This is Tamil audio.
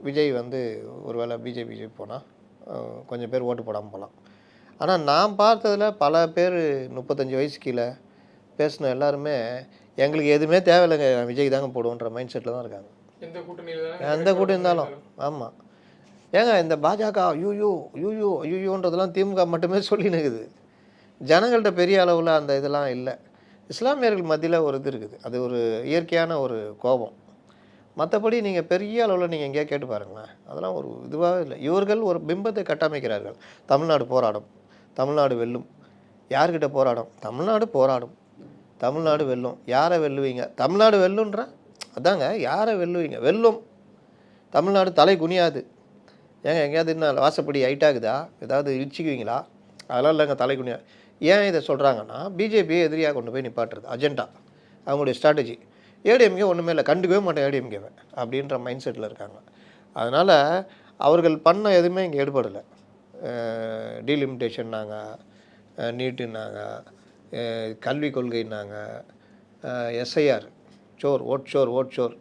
விஜய் வந்து ஒரு வேளை பிஜேபி போனால் கொஞ்சம் பேர் ஓட்டு போடாமல் போகலாம். ஆனால் நான் பார்த்ததில் பல பேர் 35 வயசு கீழே பேசின எல்லாருமே எங்களுக்கு எதுவுமே தேவையில்லைங்க, விஜய் தாங்க போடுவோன்ற மைண்ட் செட்டில் தான் இருக்காங்க. எந்த கூட்டம் இருந்தாலும். ஆமாம். ஏங்க இந்த பாஜக யூன்றதெல்லாம் திமுக மட்டுமே சொல்லினுக்குது. ஜனங்கள்கிட்ட பெரிய அளவில் அந்த இதெல்லாம் இல்லை. இஸ்லாமியர்கள் மத்தியில் ஒரு இது இருக்குது, அது ஒரு இயற்கையான ஒரு கோபம். மற்றபடி நீங்கள் பெரிய அளவில் நீங்கள் எங்கேயா கேட்டு பாருங்களேன், அதெல்லாம் ஒரு இதுவாகவே இல்லை. இவர்கள் ஒரு பிம்பத்தை கட்டமைக்கிறார்கள். தமிழ்நாடு போராடும், தமிழ்நாடு வெல்லும். யார்கிட்ட போராடும்? தமிழ்நாடு போராடும், தமிழ்நாடு வெல்லும். யாரை வெல்லுவீங்க? தமிழ்நாடு வெல்லுன்ற அதாங்க, யாரை வெல்லுவீங்க? வெல்லும். தமிழ்நாடு தலை குனியாது. ஏங்க எங்கேயாவது என்ன வாசப்படி ஹைட்டாகுதா? ஏதாவது இடிச்சிக்குவீங்களா? அதெல்லாம் இல்லைங்க, தலை குனியாது. ஏன் இதை சொல்கிறாங்கன்னா, பிஜேபியை எதிரியாக கொண்டு போய் நிப்பாட்டுறது அஜெண்டா, அவங்களுடைய ஸ்ட்ராட்டஜி. ஏடிஎம்கே ஒன்றுமே இல்லை, கண்டுக்கவே மாட்டேன் ஏடிஎம்கேவை அப்படின்ற மைண்ட் செட்டில் இருக்காங்க. அதனால் அவர்கள் பண்ண எதுவுமே இங்கே ஈடுபடலை. டீலிமிட்டேஷன்னாங்க, நீட்டுன்னாங்க, கல்விக் கொள்கைன்னாங்க, எஸ்ஐஆர், ஓட் ஷோர்